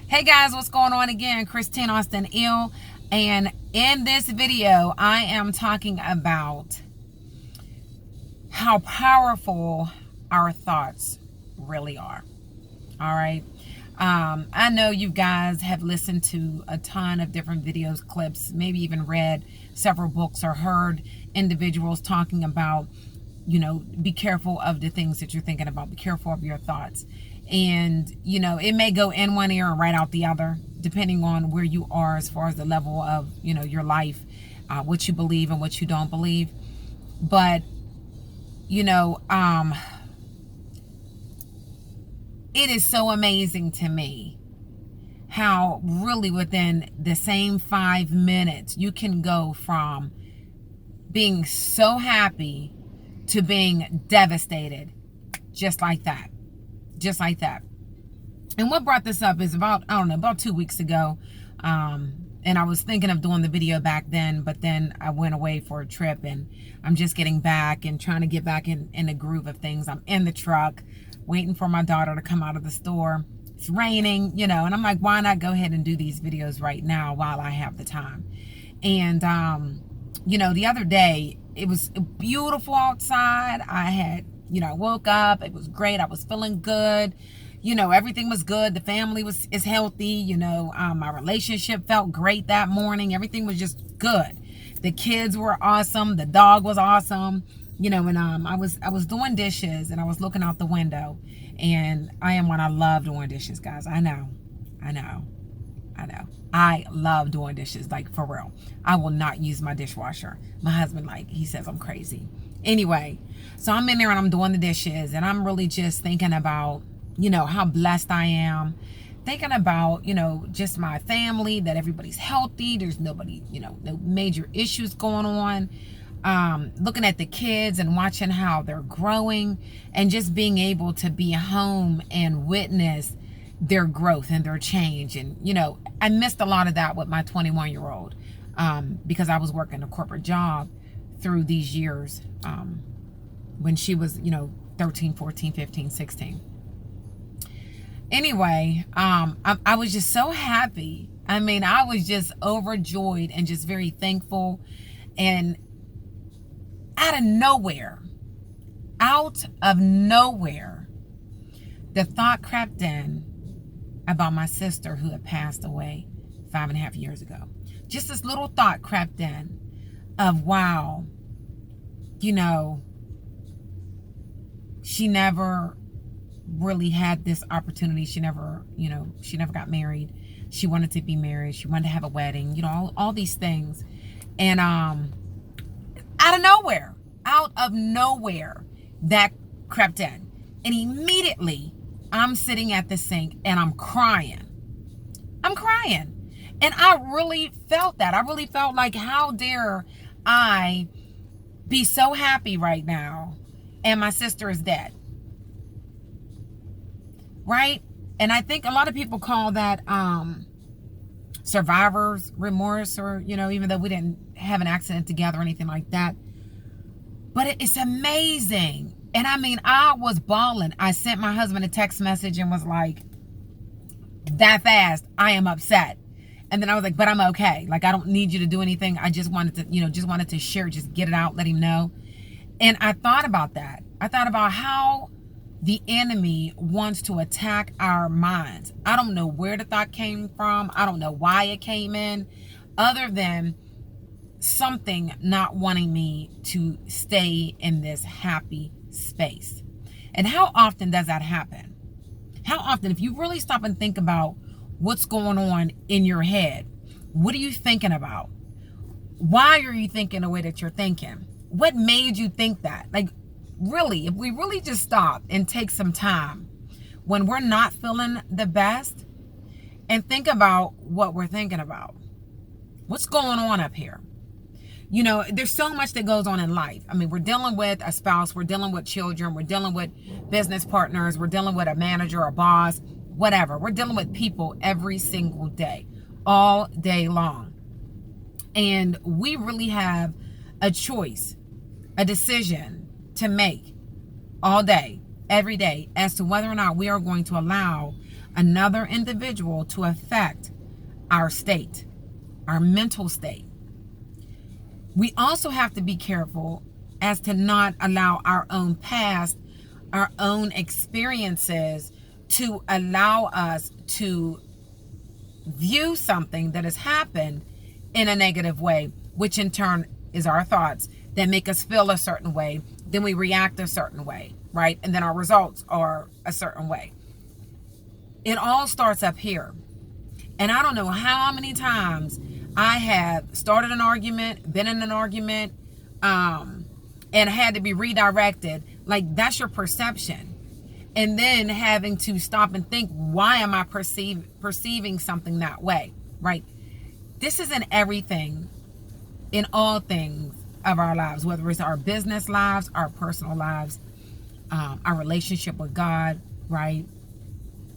Hey guys, what's going on again? Christine Austin Ill, and in this video I am talking about how powerful our thoughts really are. All right. I know you guys have listened to a ton of different videos, clips, maybe even read several books or heard individuals talking about, be careful of the things that you're thinking about. Be careful of your thoughts. And, it may go in one ear and right out the other, depending on where you are as far as the level of, your life, what you believe and what you don't believe. But, you know, um, it is so amazing to me how really within the same 5 minutes you can go from being so happy to being devastated just like that. Just like that. And what brought this up is about 2 weeks ago. And I was thinking of doing the video back then, but then I went away for a trip and I'm just getting back and trying to get back in the groove of things. I'm in the truck waiting for my daughter to come out of the store. It's raining, and I'm like, why not go ahead and do these videos right now while I have the time? And, the other day, it was beautiful outside. I had, I woke up. It was great. I was feeling good. Everything was good. The family is healthy. My relationship felt great that morning. Everything was just good. The kids were awesome. The dog was awesome. And I was doing dishes and I was looking out the window, and I love doing dishes, guys. I know. I love doing dishes, like for real. I will not use my dishwasher. My husband, he says I'm crazy. Anyway, so I'm in there and I'm doing the dishes and I'm really just thinking about, how blessed I am. Thinking about, just my family, that everybody's healthy. There's nobody, no major issues going on. Looking at the kids and watching how they're growing and just being able to be home and witness their growth and their change. And, I missed a lot of that with my 21-year-old because I was working a corporate job through these years when she was, 13, 14, 15, 16. Anyway, I was just so happy. I mean, I was just overjoyed and just very thankful. And out of nowhere, the thought crept in about my sister who had passed away 5.5 years ago. Just this little thought crept in of, wow, she never really had this opportunity. She never got married. She wanted to be married. She wanted to have a wedding, all these things. And out of nowhere, that crept in. And immediately, I'm sitting at the sink and I'm crying. And I really felt that. I really felt like, how dare I be so happy right now and my sister is dead? Right? And I think a lot of people call that survivor's remorse, or, even though we didn't have an accident together or anything like that. But it's amazing. And I mean, I was bawling. I sent my husband a text message and was like, that fast, I am upset. And then I was like, but I'm okay. Like, I don't need you to do anything. I just wanted to share, just get it out, let him know. And I thought about that. I thought about how the enemy wants to attack our minds. I don't know where the thought came from. I don't know why it came in, other than something not wanting me to stay in this happy space. And how often does that happen? How often, if you really stop and think about what's going on in your head, what are you thinking about? Why are you thinking the way that you're thinking? What made you think that? Like, really, if we really just stop and take some time when we're not feeling the best and think about what we're thinking about. What's going on up here? There's so much that goes on in life. I mean, we're dealing with a spouse, we're dealing with children, we're dealing with business partners, we're dealing with a manager, a boss, whatever. We're dealing with people every single day, all day long. And we really have a choice, a decision to make all day, every day, as to whether or not we are going to allow another individual to affect our state, our mental state. We also have to be careful as to not allow our own past, our own experiences to allow us to view something that has happened in a negative way, which in turn is our thoughts that make us feel a certain way. Then we react a certain way, right? And then our results are a certain way. It all starts up here. And I don't know how many times I have started an argument, been in an argument, and had to be redirected. Like, that's your perception. And then having to stop and think, why am I perceiving something that way, right? This is in everything, in all things of our lives, whether it's our business lives, our personal lives, our relationship with God, right?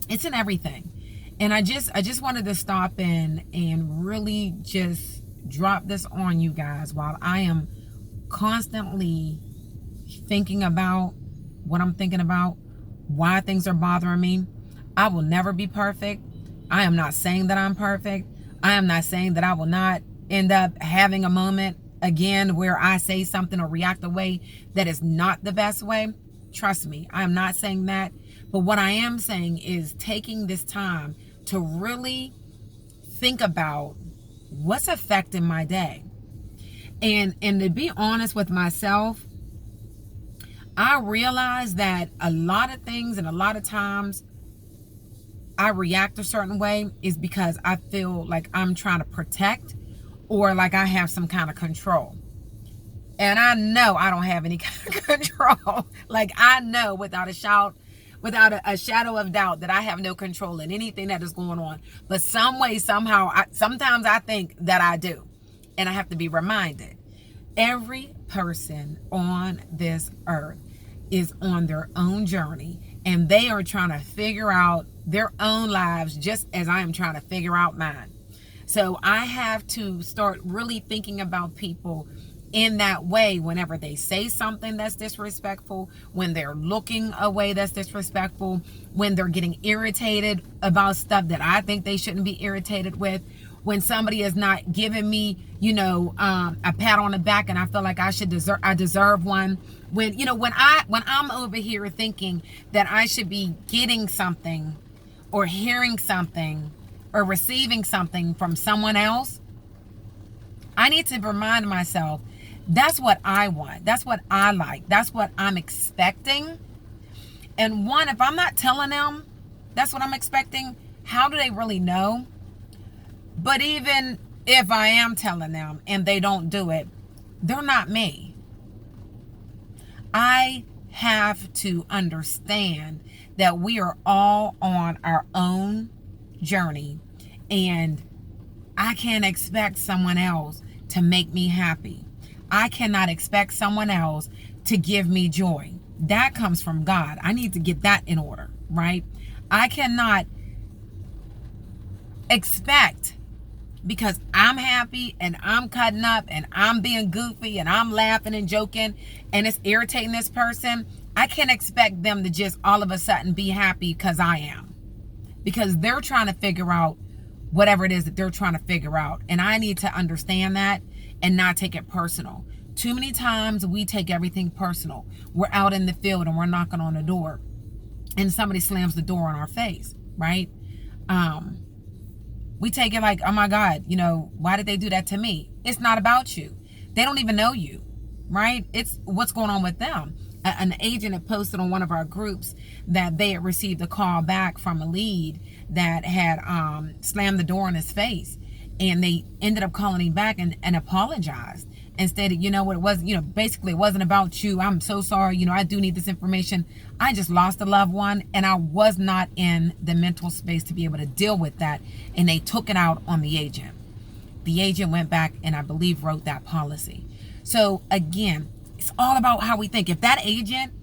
It's in everything. And I just wanted to stop in and really just drop this on you guys while I am constantly thinking about what I'm thinking about, why things are bothering me. I will never be perfect. I am not saying that I'm perfect. I am not saying that I will not end up having a moment again where I say something or react a way that is not the best way. Trust me, I am not saying that. But what I am saying is taking this time to really think about what's affecting my day. And to be honest with myself, I realize that a lot of things and a lot of times I react a certain way is because I feel like I'm trying to protect or like I have some kind of control. And I know I don't have any kind of control. Like, I know without a shadow of doubt that I have no control in anything that is going on. But some way, somehow, sometimes I think that I do. And I have to be reminded. Every person on this earth is on their own journey. And they are trying to figure out their own lives just as I am trying to figure out mine. So I have to start really thinking about people in that way whenever they say something that's disrespectful, when they're looking a way that's disrespectful, when they're getting irritated about stuff that I think they shouldn't be irritated with, when somebody is not giving me, a pat on the back and I feel like I deserve one. When I'm over here thinking that I should be getting something or hearing something or receiving something from someone else, I need to remind myself that's what I want. That's what I like. That's what I'm expecting. And one, if I'm not telling them that's what I'm expecting, how do they really know? But even if I am telling them and they don't do it, they're not me. I have to understand that we are all on our own journey, and I can't expect someone else to make me happy. I cannot expect someone else to give me joy. That comes from God. I need to get that in order, right? I cannot expect, because I'm happy and I'm cutting up and I'm being goofy and I'm laughing and joking and it's irritating this person, I can't expect them to just all of a sudden be happy because I am. Because they're trying to figure out whatever it is that they're trying to figure out. And I need to understand that and not take it personal. Too many times we take everything personal. We're out in the field and we're knocking on the door and somebody slams the door in our face, right? We take it like, oh my God, why did they do that to me? It's not about you. They don't even know you, right? It's what's going on with them. An agent had posted on one of our groups that they had received a call back from a lead that had slammed the door in his face. And they ended up calling him back and apologized and stated, what it was, basically it wasn't about you. I'm so sorry. I do need this information. I just lost a loved one and I was not in the mental space to be able to deal with that. And they took it out on the agent. The agent went back and I believe wrote that policy. So again, it's all about how we think. If that agent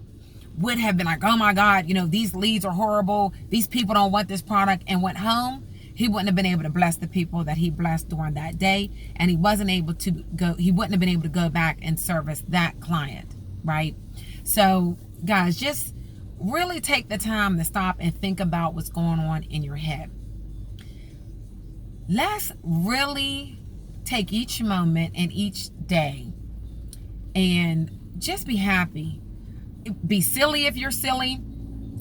would have been like, oh my God, these leads are horrible. These people don't want this product, and went home, he wouldn't have been able to bless the people that he blessed during that day. And he wouldn't have been able to go back and service that client, right? So guys, just really take the time to stop and think about what's going on in your head. Let's really take each moment and each day and just be happy. Be silly if you're silly.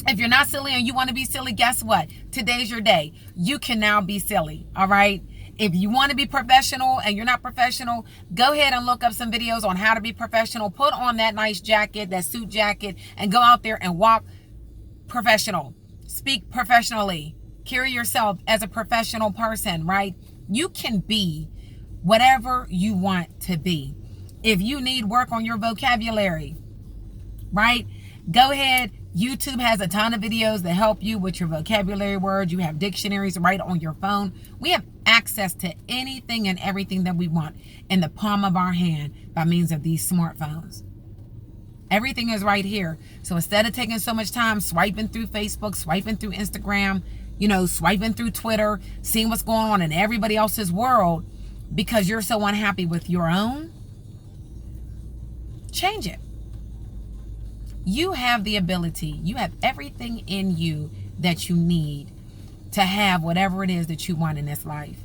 If you're not silly and you want to be silly, guess what? Today's your day. You can now be silly, all right? If you want to be professional and you're not professional, go ahead and look up some videos on how to be professional. Put on that nice jacket, that suit jacket, and go out there and walk professional. Speak professionally. Carry yourself as a professional person, right? You can be whatever you want to be. If you need work on your vocabulary, right? Go ahead. YouTube has a ton of videos that help you with your vocabulary words. You have dictionaries right on your phone. We have access to anything and everything that we want in the palm of our hand by means of these smartphones. Everything is right here. So instead of taking so much time swiping through Facebook, swiping through Instagram, swiping through Twitter, seeing what's going on in everybody else's world because you're so unhappy with your own, change it. You have the ability, you have everything in you that you need to have whatever it is that you want in this life.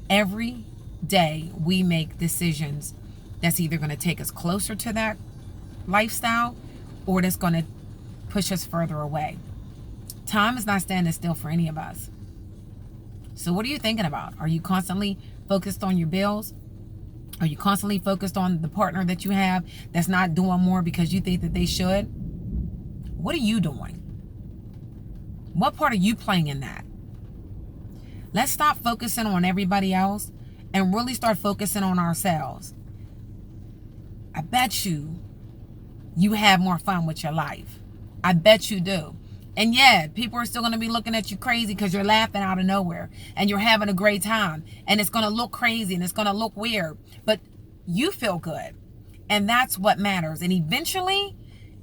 Every day we make decisions that's either going to take us closer to that lifestyle or that's going to push us further away. Time is not standing still for any of us. So what are you thinking about? Are you constantly focused on your bills? Are you constantly focused on the partner that you have that's not doing more because you think that they should? What are you doing? What part are you playing in that? Let's stop focusing on everybody else and really start focusing on ourselves. I bet you have more fun with your life. I bet you do. And yeah, people are still going to be looking at you crazy because you're laughing out of nowhere and you're having a great time. And it's going to look crazy and it's going to look weird. But you feel good. And that's what matters. And eventually,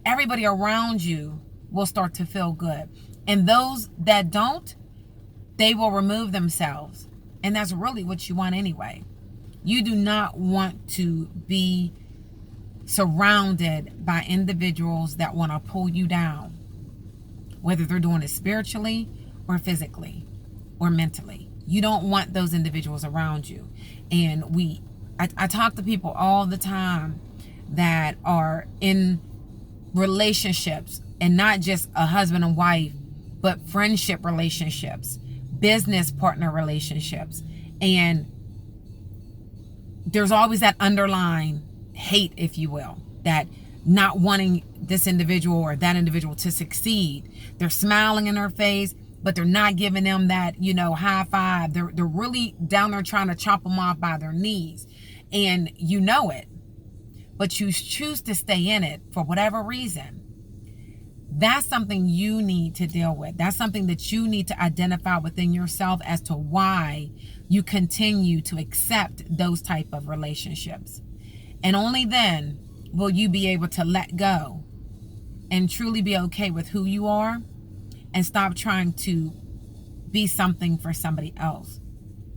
everybody around you will start to feel good. And those that don't, they will remove themselves. And that's really what you want anyway. You do not want to be surrounded by individuals that want to pull you down. Whether they're doing it spiritually or physically or mentally. You don't want those individuals around you. And I talk to people all the time that are in relationships, and not just a husband and wife, but friendship relationships, business partner relationships. And there's always that underlying hate, if you will, that not wanting this individual or that individual to succeed. They're smiling in their face, but they're not giving them that, high five. They're really down there trying to chop them off by their knees. And you know it, but you choose to stay in it for whatever reason. That's something you need to deal with. That's something that you need to identify within yourself as to why you continue to accept those type of relationships. And only then will you be able to let go and truly be okay with who you are and stop trying to be something for somebody else.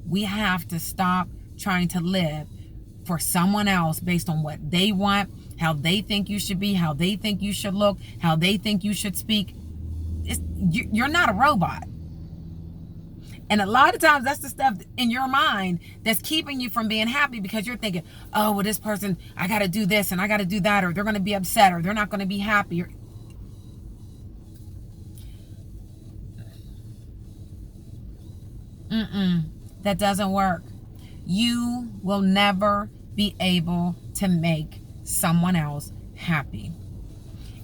We have to stop trying to live for someone else based on what they want, how they think you should be, how they think you should look, how they think you should speak. You're not a robot. And a lot of times that's the stuff in your mind that's keeping you from being happy, because you're thinking, oh, well, this person, I got to do this and I got to do that, or they're going to be upset, or they're not going to be happy. That doesn't work. You will never be able to make someone else happy.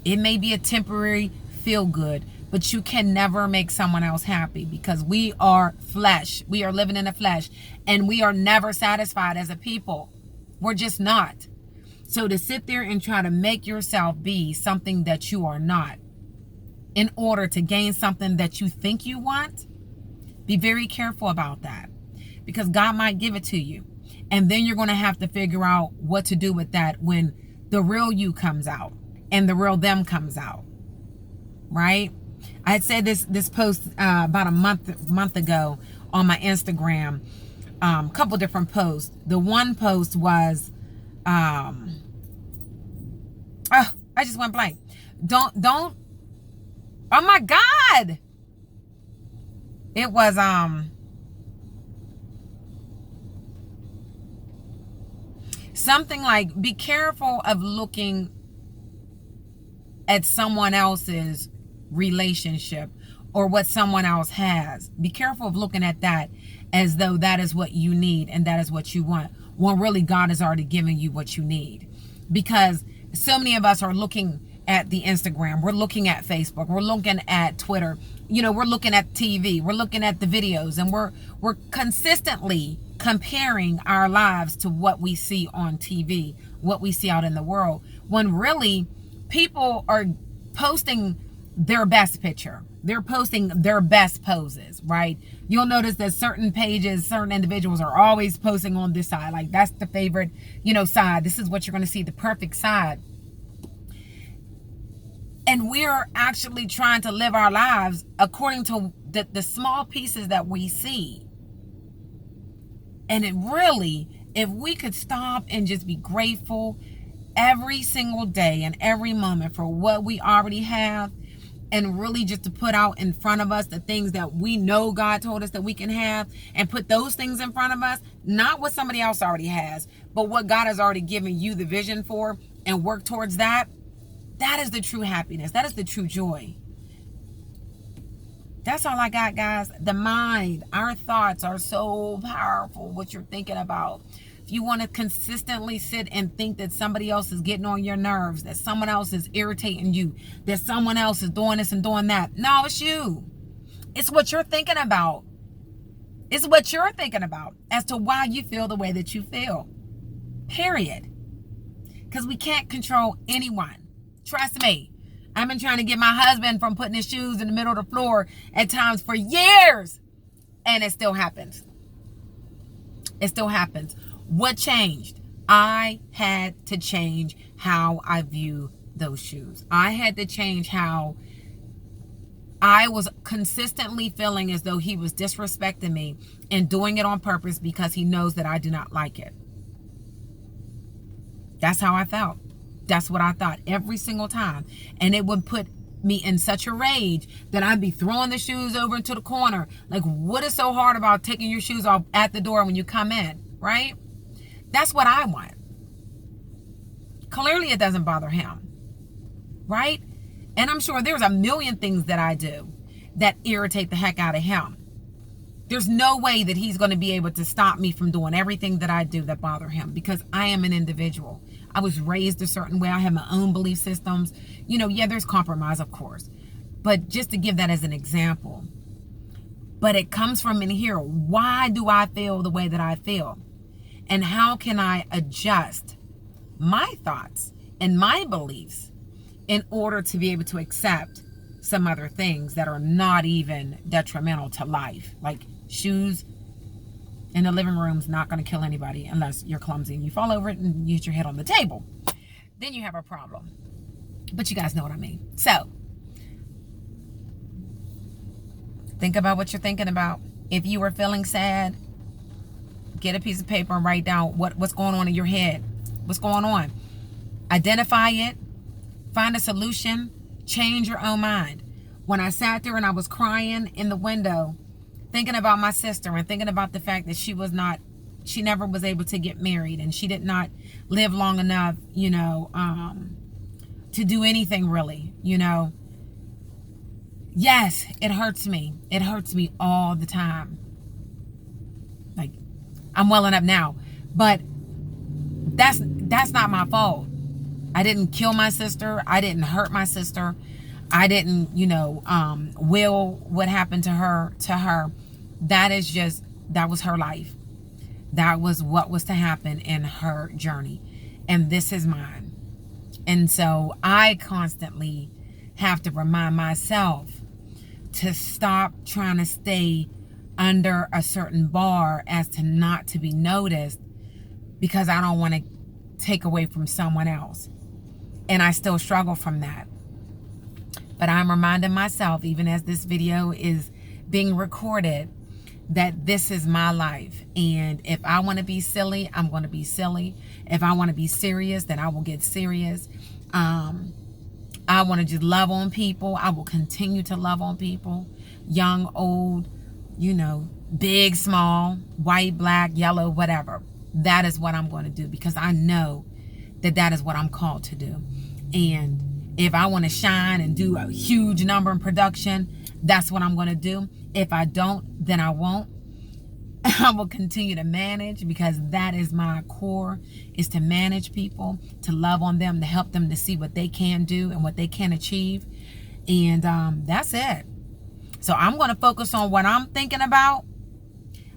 It may be a temporary feel good, but you can never make someone else happy, because we are flesh. We are living in the flesh, and we are never satisfied as a people. We're just not. So to sit there and try to make yourself be something that you are not in order to gain something that you think you want, be very careful about that, because God might give it to you. And then you're going to have to figure out what to do with that when the real you comes out and the real them comes out. Right? I had said this post about a month ago on my Instagram. Couple different posts. The one post was, I just went blank. Don't Oh my God. It was, something like, be careful of looking at someone else's relationship or what someone else has. Be careful of looking at that as though that is what you need and that is what you want, when really God has already given you what you need. Because so many of us are looking at the Instagram, we're looking at Facebook, we're looking at Twitter, you know, we're looking at TV, we're looking at the videos, and we're consistently comparing our lives to what we see on TV, what we see out in the world, when really people are posting their best picture. They're posting their best poses, right? You'll notice that certain pages, certain individuals are always posting on this side. Like, that's the favorite, you know, side. This is what you're going to see, the perfect side. And we're actually trying to live our lives according to the small pieces that we see. And it really, if we could stop and just be grateful every single day and every moment for what we already have, and really just to put out in front of us the things that we know God told us that we can have, and put those things in front of us, not what somebody else already has, but what God has already given you the vision for, and work towards that. That is the true happiness. That is the true joy. That's all I got, guys. The mind, our thoughts are so powerful. What you're thinking about. If you want to consistently sit and think that somebody else is getting on your nerves, that someone else is irritating you, that someone else is doing this and doing that. No, it's you. It's what you're thinking about. It's what you're thinking about as to why you feel the way that you feel. Period. Because we can't control anyone. Trust me. I've been trying to get my husband from putting his shoes in the middle of the floor at times for years. And it still happens. It still happens. What changed? I had to change how I view those shoes. I had to change how I was consistently feeling as though he was disrespecting me and doing it on purpose because he knows that I do not like it. That's how I felt. That's what I thought every single time. And it would put me in such a rage that I'd be throwing the shoes over into the corner. Like, what is so hard about taking your shoes off at the door when you come in, right? That's what I want. Clearly it doesn't bother him, right? And I'm sure there's a million things that I do that irritate the heck out of him. There's no way that he's going to be able to stop me from doing everything that I do that bother him, because I am an individual. I was raised a certain way. I have my own belief systems. You know, yeah, there's compromise, of course. But just to give that as an example. But it comes from in here. Why do I feel the way that I feel? And how can I adjust my thoughts and my beliefs in order to be able to accept some other things that are not even detrimental to life? Like shoes in the living room is not going to kill anybody unless you're clumsy and you fall over it and you hit your head on the table. Then you have a problem. But you guys know what I mean. So, think about what you're thinking about. If you were feeling sad, get a piece of paper and write down what's going on in your head. What's going on? Identify it. Find a solution. Change your own mind. When I sat there and I was crying in the window, thinking about my sister and thinking about the fact that she never was able to get married, and she did not live long enough, you know, to do anything really, you know. Yes, it hurts me. It hurts me all the time. Like, I'm welling up now. But that's not my fault. I didn't kill my sister. I didn't hurt my sister. I didn't, you know, will what happened to her. That was her life. That was what was to happen in her journey. And this is mine. And so I constantly have to remind myself to stop trying to stay under a certain bar as to not to be noticed, because I don't want to take away from someone else. And I still struggle from that. But I'm reminding myself, even as this video is being recorded, that this is my life. And if I want to be silly, I'm going to be silly. If I want to be serious, then I will get serious. I want to just love on people. I will continue to love on people, young, old, big, small, white, black, yellow, whatever. That is what I'm going to do, because I know that that is what I'm called to do. And if I want to shine and do a huge number in production, that's what I'm going to do. If I don't, then I won't. I will continue to manage, because that is my core, is to manage people, to love on them, to help them to see what they can do and what they can achieve. And that's it. So I'm going to focus on what I'm thinking about.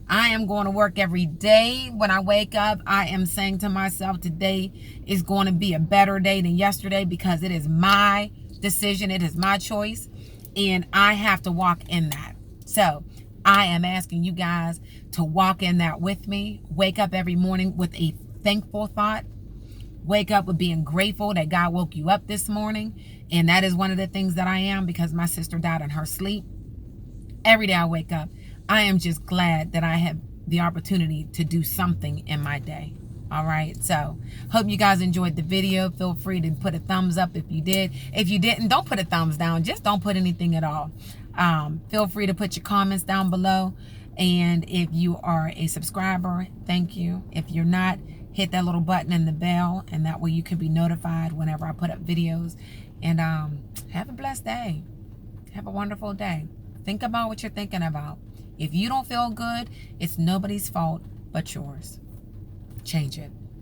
I am going to work every day. When I wake up, I am saying to myself, today is going to be a better day than yesterday, because it is my decision. It is my choice. And I have to walk in that. So I am asking you guys to walk in that with me. Wake up every morning with a thankful thought. Wake up with being grateful that God woke you up this morning. And that is one of the things that I am, because my sister died in her sleep. Every day I wake up, I am just glad that I have the opportunity to do something in my day. All right. So hope you guys enjoyed the video. Feel free to put a thumbs up if you did. If you didn't, don't put a thumbs down. Just don't put anything at all. Feel free to put your comments down below. And if you are a subscriber, thank you. If you're not, hit that little button and the bell, and that way you can be notified whenever I put up videos. And have a blessed day. Have a wonderful day. Think about what you're thinking about. If you don't feel good, it's nobody's fault but yours. Change it.